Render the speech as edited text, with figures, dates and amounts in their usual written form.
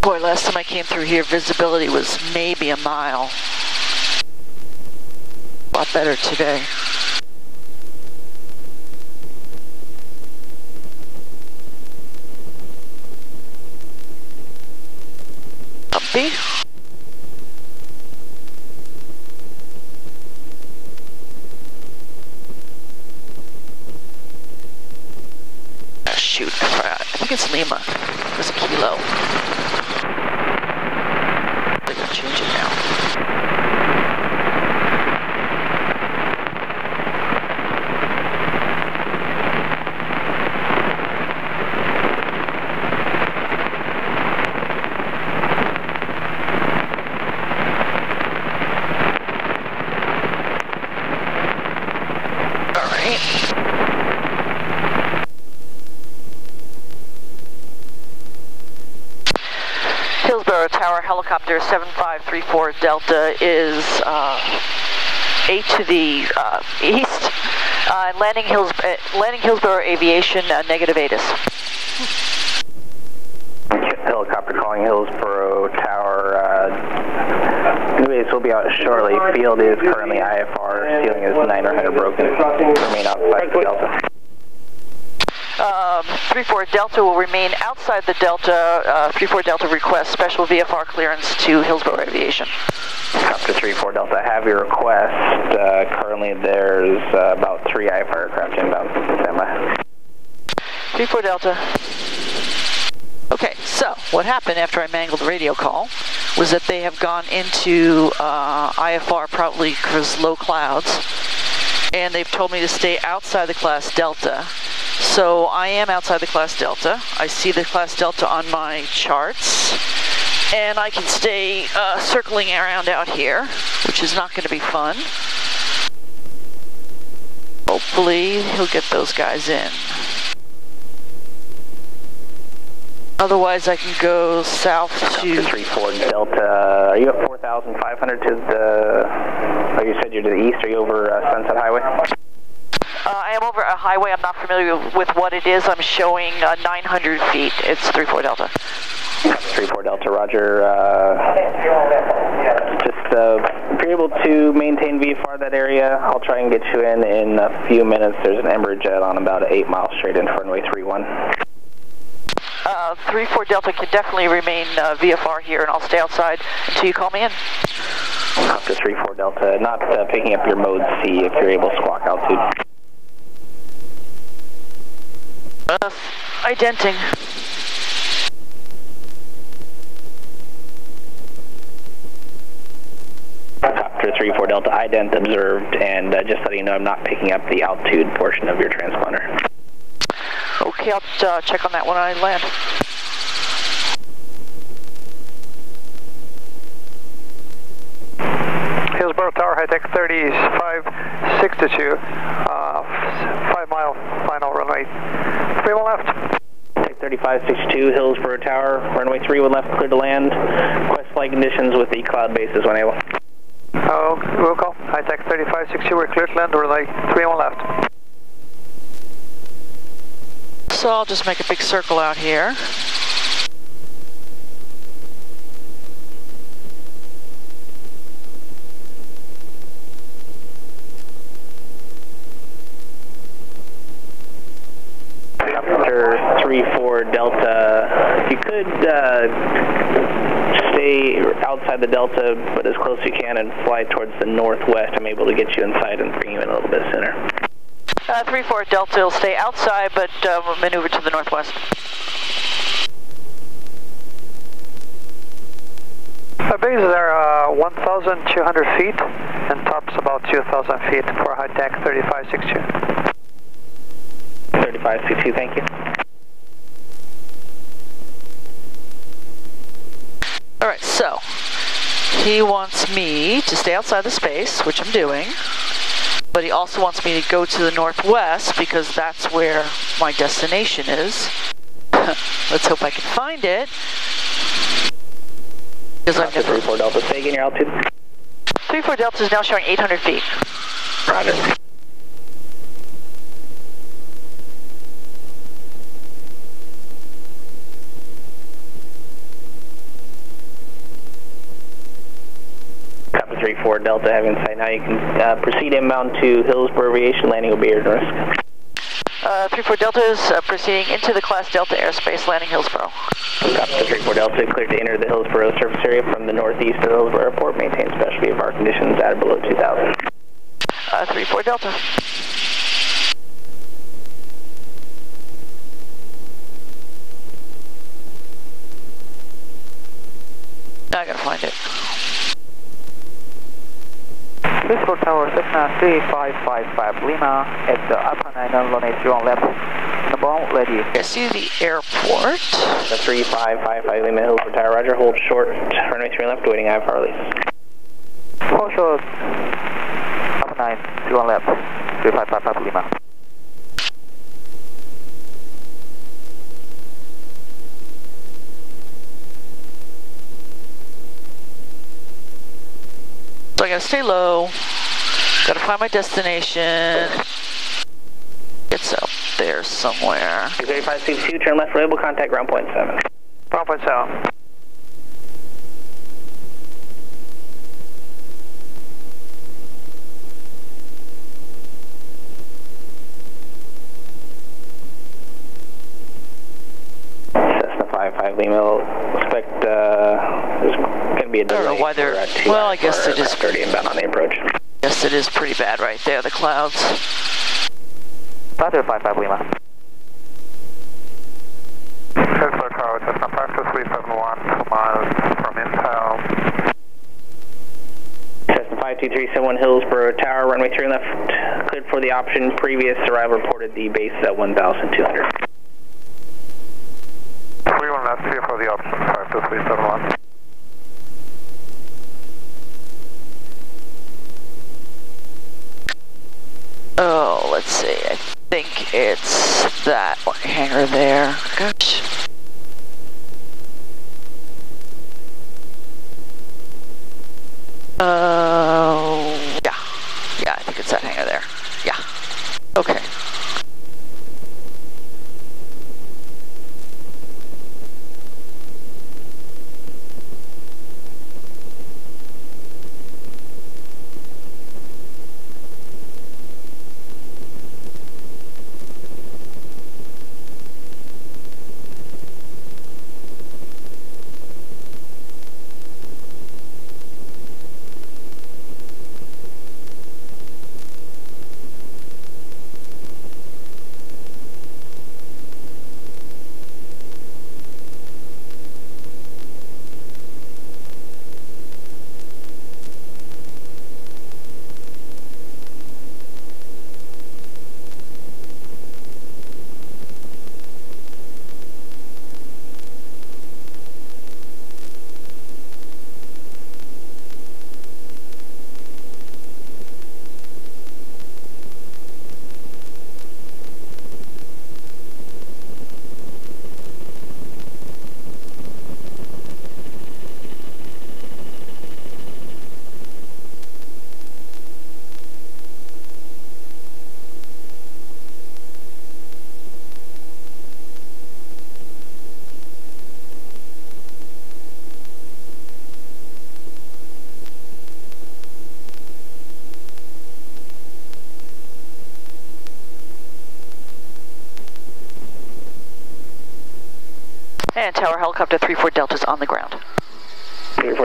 Boy, last time I came through here, visibility was maybe a mile. A lot better today. Bumpy. Shoot, I think it's Lima. There's a kilo. They're gonna change it now. All right. Hillsboro Tower helicopter 7534 Delta is 8 to the east, landing Hillsboro Aviation, negative ATIS. Helicopter calling Hillsboro Tower. Anyways, we'll be out shortly. Field is currently IFR. Ceiling is 900 broken. Remain outside the Delta. 34 Delta will remain outside the Delta. 34 Delta requests special VFR clearance to Hillsboro Aviation. Up to 34 Delta, have your request. Currently there's about 3 IFR aircraft inbound. Standby. 34 Delta. Okay, so what happened after I mangled the radio call was that they have gone into IFR probably because low clouds, and they've told me to stay outside the class Delta. So I am outside the class Delta. I see the class Delta on my charts, and I can stay circling around out here, which is not going to be fun. Hopefully he'll get those guys in. Otherwise I can go south to 34 Delta. Are you at 4,500 to the, oh, you said you're to the east? Are you over Sunset Highway? I am over a highway. I'm not familiar with what it is. I'm showing 900 feet. It's 34 Delta. 34 Delta, roger. If you're able to maintain VFR that area, I'll try and get you in a few minutes. There's an Embraer jet on about 8 miles straight in for runway 31. 34 Delta can definitely remain VFR here, and I'll stay outside until you call me in. Up to 34 Delta, not picking up your mode C if you're able to squawk altitude. Identing. Copter 34 Delta, ident observed, and just letting you know I'm not picking up the altitude portion of your transponder. Okay, I'll check on that when I land. Hillsboro Tower, high-tech 3562, 5-mile final runway 31 left. 3562, Hillsboro Tower, runway 31 left, clear to land. Request flight conditions with the cloud bases when able. Oh, we'll call. High-tech 3562, we're clear to land, runway 31 left. So I'll just make a big circle out here. After 34 Delta, if you could stay outside the Delta, but as close as you can, and fly towards the northwest, I'm able to get you inside and bring you in a little bit sooner. 34 Delta will stay outside, but maneuver to the northwest. Our bases are 1,200 feet, and tops about 2,000 feet for high-tech 3562. 3562, thank you. Alright, so he wants me to stay outside the space, which I'm doing, but he also wants me to go to the northwest because that's where my destination is. Let's hope I can find it. Because I've never... 34 Delta, stay again your altitude. 34 Delta is now showing 800 feet. Roger. 3-4 Delta, having sight now. You can proceed inbound to Hillsboro Aviation. Landing will be air risk. 3-4 Delta is proceeding into the Class Delta airspace, landing Hillsboro. Copy to 3-4 Delta, cleared to enter the Hillsboro surface area from the northeast of Hillsboro Airport. Maintain special VFR conditions at or below 2000. 3-4 Delta. Now I gotta find it. Hillsboro Tower, Cessna 3555 Lima at the upper 9 runway 3 on left. Number ready. I see the airport. The 3555 Lima Hillsboro Tower, roger. Hold short, runway 3 on left, waiting IFR release. Hold short, upper 9, 3 on left, 3555 Lima. So I gotta stay low, gotta find my destination. It's out there somewhere. 3562, turn left, reliable contact, ground point 7. Ground point 7. Cessna 55 Lima, expect there's going to be a delay. I don't know why they're, well, I guess it is 30 inbound on the approach. Yes, it is pretty bad right there, the clouds. 55 Lima. Hillsboro Tower, Cessna 52371, 2 miles from inbound. Cessna 52371 Hillsboro Tower, runway 3 left, cleared for the option. Previous arrival reported the base at 1,200. 31 left, clear for the option, 52371. Oh, let's see, I think it's that hangar there. Gosh. Yeah, I think it's that hangar there. Yeah, okay. And tower helicopter 3-4 Delta's on the ground.